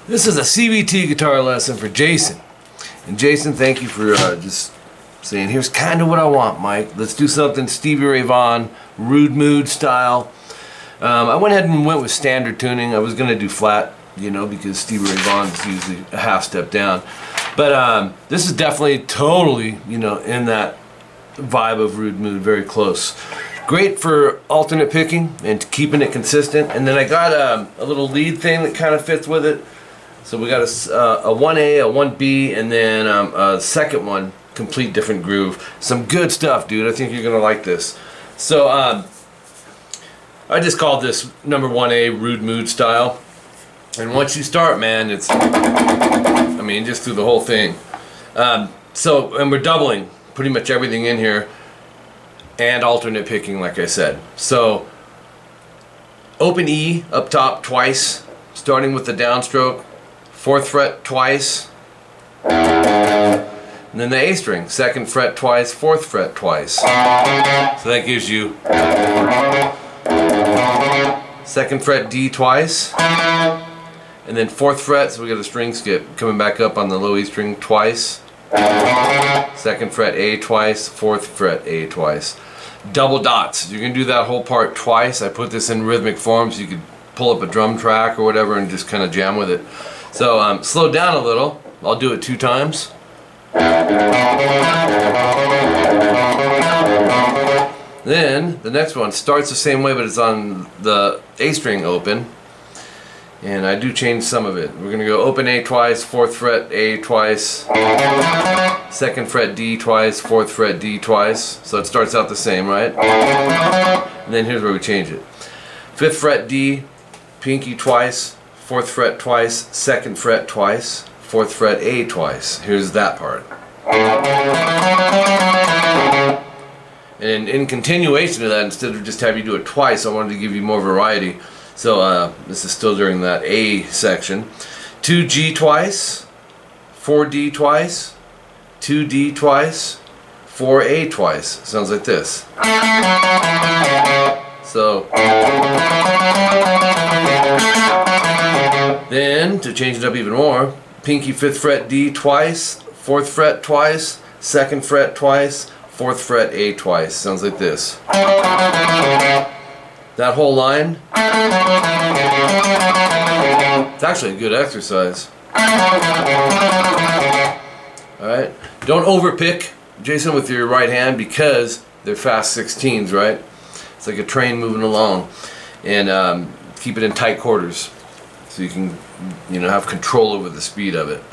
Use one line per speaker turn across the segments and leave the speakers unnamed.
This is a CVT guitar lesson for Jason. And Jason, thank you for just saying, here's kind of what I want, Mike. Let's do something Stevie Ray Vaughan, rude mood style. I went ahead and went with standard tuning. I was going to do flat, you know, because Stevie Ray Vaughan is usually a half step down. But this is definitely totally, you know, in that vibe of rude mood, very close. Great for alternate picking and keeping it consistent. And then I got a little lead thing that kind of fits with it. So we got a 1A, a 1B, and then a second one, complete different groove. Some good stuff, dude. I think you're gonna like this. So I just called this number 1A rude mood style. And once you start, man, it's, I mean, just through the whole thing. And we're doubling pretty much everything in here and alternate picking, like I said. So open E up top twice, starting with the downstroke. 4th fret twice, and then the A string, 2nd fret twice, 4th fret twice. So that gives you 2nd fret D twice, and then 4th fret, so we got a string skip coming back up on the low E string twice, 2nd fret A twice, 4th fret A twice. Double dots, you're going to do that whole part twice. I put this in rhythmic form so you could pull up a drum track or whatever and just kind of jam with it. So slow down a little. I'll do it 2 times. Then the next one starts the same way, but it's on the A string open. And I do change some of it. We're going to go open A twice, 4th fret A twice, 2nd fret D twice, 4th fret D twice. So it starts out the same, right? And then here's where we change it. 5th fret D, pinky twice, 4th fret twice, 2nd fret twice, 4th fret A twice. Here's that part. And in continuation of that, instead of just having you do it twice, I wanted to give you more variety. So this is still during that A section. 2G twice, 4D twice, 2D twice, 4A twice. Sounds like this. So then, to change it up even more, pinky 5th fret D twice, 4th fret twice, 2nd fret twice, 4th fret A twice. Sounds like this. That whole line, it's actually a good exercise. Alright, don't overpick, Jason, with your right hand because they're fast 16s, right? It's like a train moving along. And keep it in tight quarters so you can, you know, have control over the speed of it.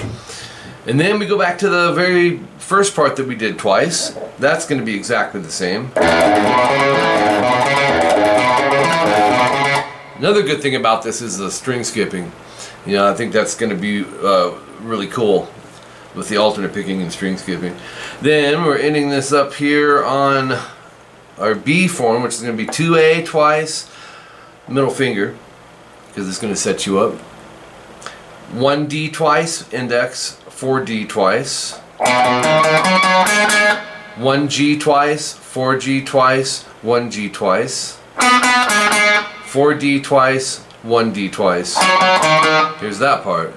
And then we go back to the very first part that we did twice. That's going to be exactly the same. Another good thing about this is the string skipping. You know, I think that's going to be really cool with the alternate picking and string skipping. Then we're ending this up here on our B form, which is going to be 2A twice, middle finger, because it's going to set you up. 1D twice, index, 4D twice. 1G twice, 4G twice, 1G twice. 4D twice, 1D twice. Here's that part.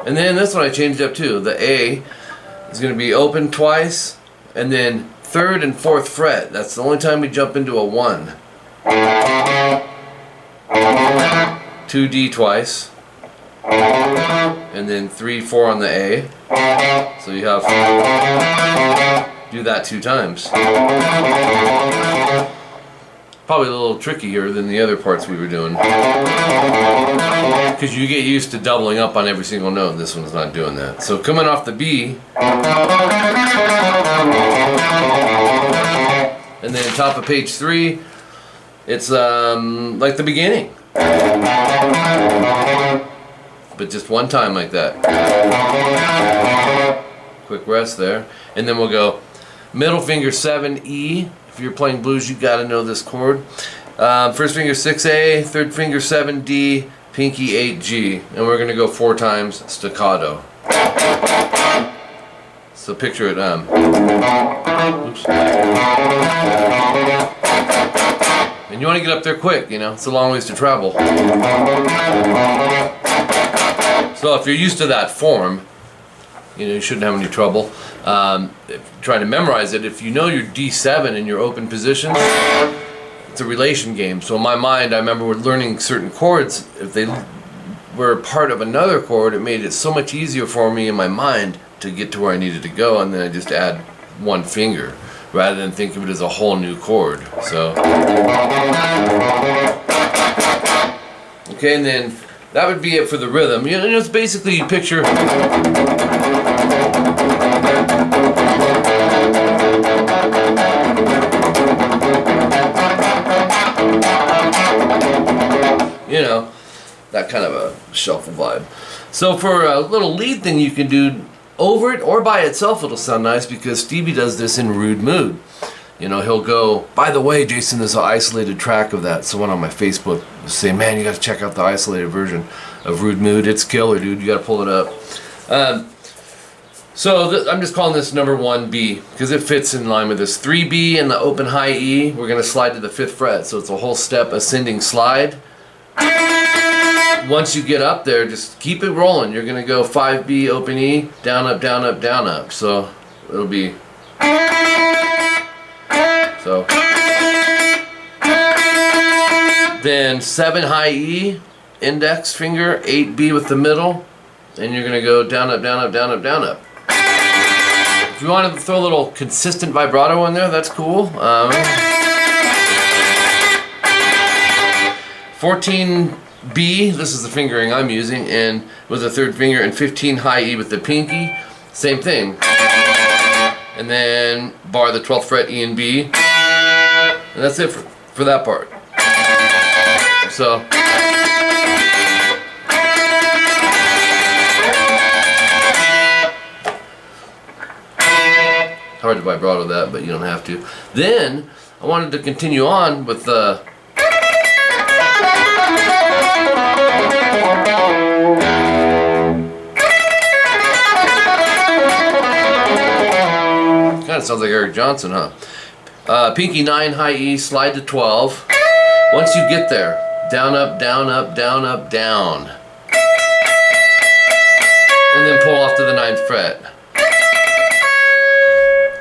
And then this one I changed up too. The A is going to be open twice, and then 3rd and 4th fret. That's the only time we jump into a 1. 2D twice, and then 3, 4 on the A. So you have do that 2 times. Probably a little trickier than the other parts we were doing, because you get used to doubling up on every single note. This one's not doing that. So coming off the B, and then top of page 3, it's like the beginning. but just one time like that. Quick rest there. And then we'll go middle finger 7 E. If you're playing blues, you got to know this chord. First finger 6 A, third finger 7 D, pinky 8 G. And we're going to go 4 times staccato. So picture it. Oops. And you want to get up there quick, you know, it's a long ways to travel. So if you're used to that form, you know, you shouldn't have any trouble trying to memorize it. If you know your D7 in your open position, it's a relation game. So in my mind, I remember learning certain chords. If they were part of another chord, it made it so much easier for me in my mind to get to where I needed to go, and then I just add one finger rather than think of it as a whole new chord. So okay, and then that would be it for the rhythm. You know, it's basically, you picture you know, that kind of a shuffle vibe. So for a little lead thing you can do over it or by itself, it'll sound nice, because Stevie does this in Rude Mood. You know, he'll go, by the way, Jason, there's an isolated track of that. Someone on my Facebook was saying, man, you got to check out the isolated version of Rude Mood. It's killer, dude. You got to pull it up. So I'm just calling this number 1B because it fits in line with this 3B and the open high E. We're going to slide to the 5th fret, so it's a whole step ascending slide. Once you get up there, just keep it rolling. You're going to go 5B, open E, down, up, down, up, down, up. So it'll be... So then 7 high E, index finger, 8B with the middle, and you're going to go down, up, down, up, down, up, down, up. If you want to throw a little consistent vibrato in there, that's cool. 14B, this is the fingering I'm using, and with the 3rd finger, and 15 high E with the pinky, same thing. And then bar the 12th fret, E and B, and that's it for that part. So hard to vibrato that, but you don't have to. Then I wanted to continue on with the kind of sounds like Eric Johnson, huh? Pinky 9 high E, slide to 12. Once you get there, down, up, down, up, down, up, down, and then pull off to the 9th fret.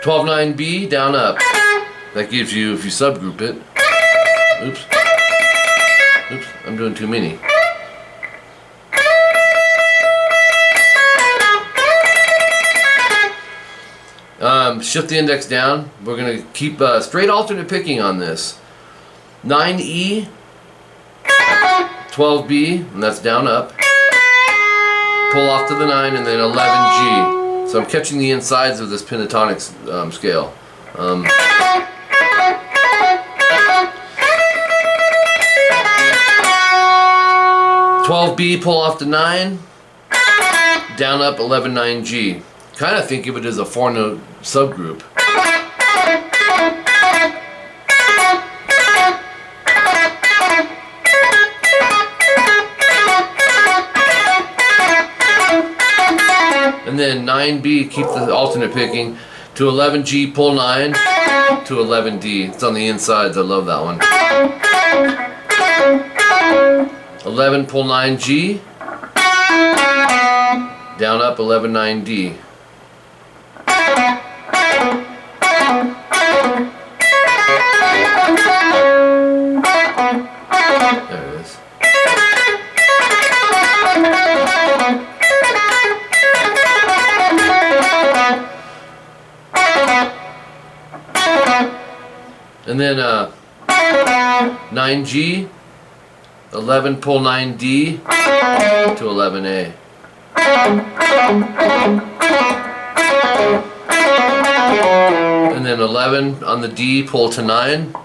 12 9B, down, up. That gives you, if you subgroup it, oops, I'm doing too many. Shift the index down. We're going to keep straight alternate picking on this. 9E, 12B, and that's down, up. Pull off to the 9, and then 11G. So I'm catching the insides of this pentatonic scale. 12B, pull off to 9, down, up, 11 9G. Kind of think of it as a 4-note subgroup. And then 9B, keep the alternate picking, to 11G, pull 9, to 11D. It's on the insides, I love that one. 11, pull 9G, down, up, 11 9D. There it is. And then 9G, 11, pull 9D to 11A. And then 11 on the D, pull to 9.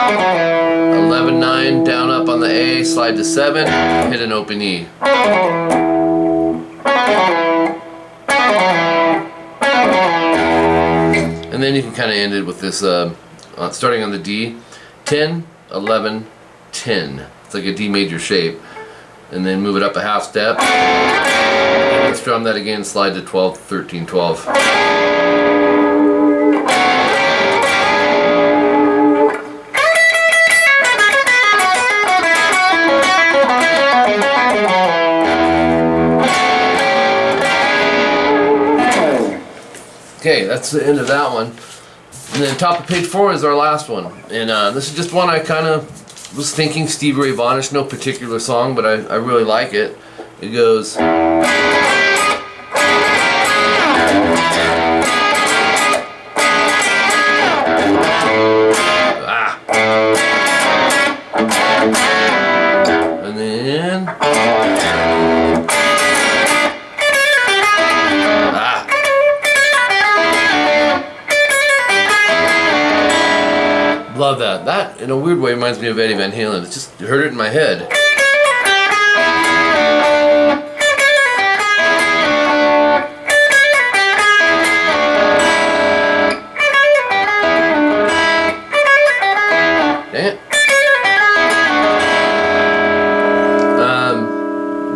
11-9, down up on the A, slide to 7, hit an open E. And then you can kind of end it with this, starting on the D, 10, 11, 10. It's like a D major shape. And then move it up a half step. And then strum that again, slide to 12, 13, 12. Okay, that's the end of that one. And then top of page 4 is our last one. And this is just one I kind of was thinking Stevie Ray Vaughan-ish, no particular song, but I really like it. It goes... And then... Love that. That, in a weird way, reminds me of Eddie Van Halen. It's just, you heard it in my head. Dang it.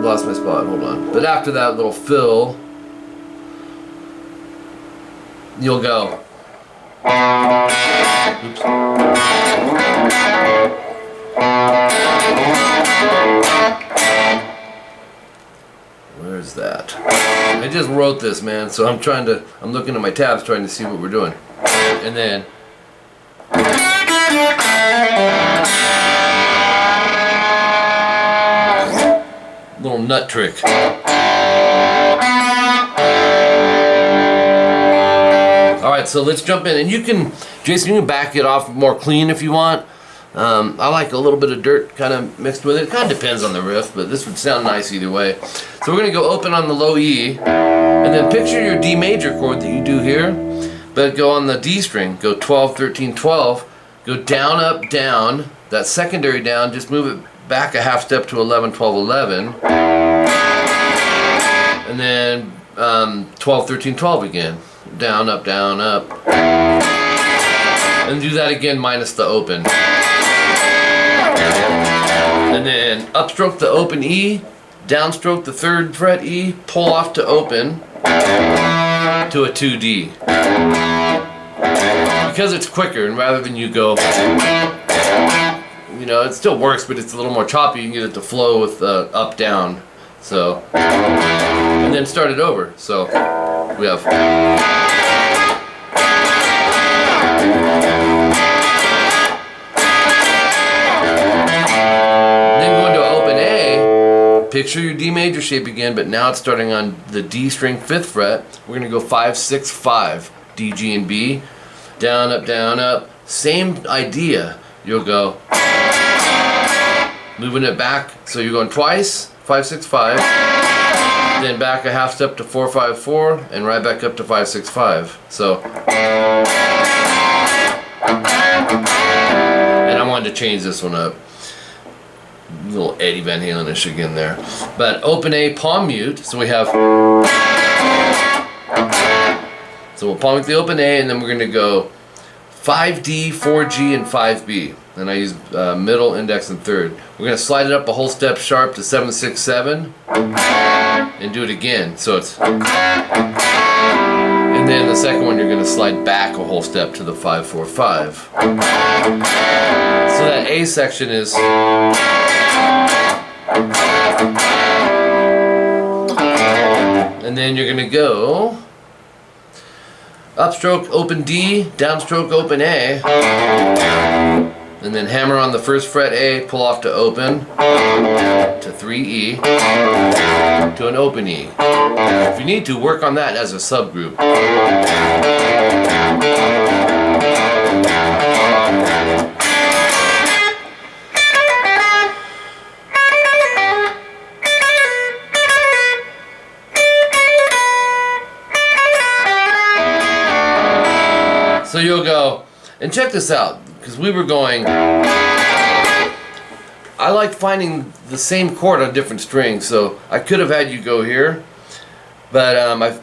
Lost my spot. Hold on. But after that little fill, you'll go. Oops. Where's that? I just wrote this, man, so I'm looking at my tabs trying to see what we're doing. And then little nut trick. Alright, so let's jump in, and you can, Jason, you can back it off more clean if you want. I like a little bit of dirt kind of mixed with it. It kind of depends on the riff, but this would sound nice either way. So we're going to go open on the low E, and then picture your D major chord that you do here, but go on the D string, go 12, 13, 12, go down, up, down, that secondary down, just move it back a half step to 11, 12, 11, and then 12, 13, 12 again. Down, up, and do that again minus the open. And then upstroke the open E, downstroke the 3rd fret E, pull off to open to a 2D. Because it's quicker, and rather than you go, you know, it still works, but it's a little more choppy, you can get it to flow with up, down. So, and then start it over. So, we have... Picture your D major shape again, but now it's starting on the D string 5th fret. We're going to go 5, 6, 5, D, G, and B. Down, up. Same idea. You'll go, moving it back. So you're going twice, 5, 6, 5. Then back a half step to 4, 5, 4, and right back up to 5, 6, 5. So, and I wanted to change this one up. Little Eddie Van Halen-ish again there. But open A, palm mute, so we have... So we'll palm mute the open A, and then we're going to go 5D, 4G, and 5B. And I use middle, index, and 3rd. We're going to slide it up a whole step sharp to 7, 6, 7, and do it again. So it's... And then the second one, you're going to slide back a whole step to the 5, 4, 5. So that A section is... And then you're going to go upstroke, open D, downstroke, open A, and then hammer on the 1st fret A, pull off to open, to 3E, to an open E. If you need to, work on that as a subgroup. So you'll go, and check this out, because we were going I like finding the same chord on different strings, so I could have had you go here, but I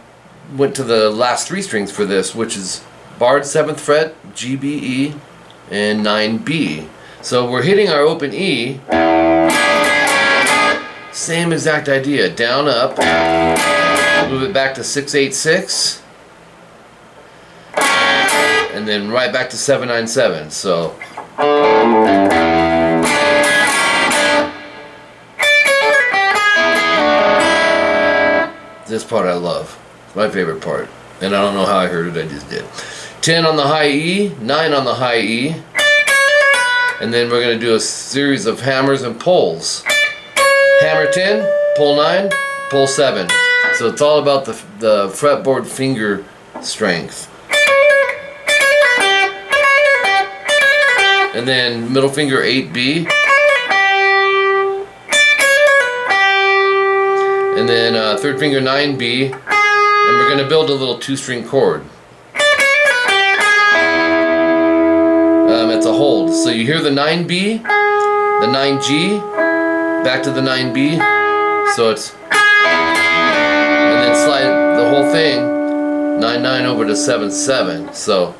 went to the last 3 strings for this, which is barred 7th fret, G, B, E, and 9B. So we're hitting our open E, same exact idea, down, up, move it back to 6/8/6, and then right back to 7/9/7. So this part I love. It's my favorite part. And I don't know how I heard it, I just did. 10 on the high E, 9 on the high E. And then we're going to do a series of hammers and pulls. Hammer 10, pull 9, pull 7. So it's all about the fretboard finger strength. And then middle finger 8B. And then 3rd finger 9B. And we're going to build a little 2-string chord. It's a hold. So you hear the 9B, the 9G, back to the 9B. So it's, and then slide the whole thing 9/9 over to 7/7. So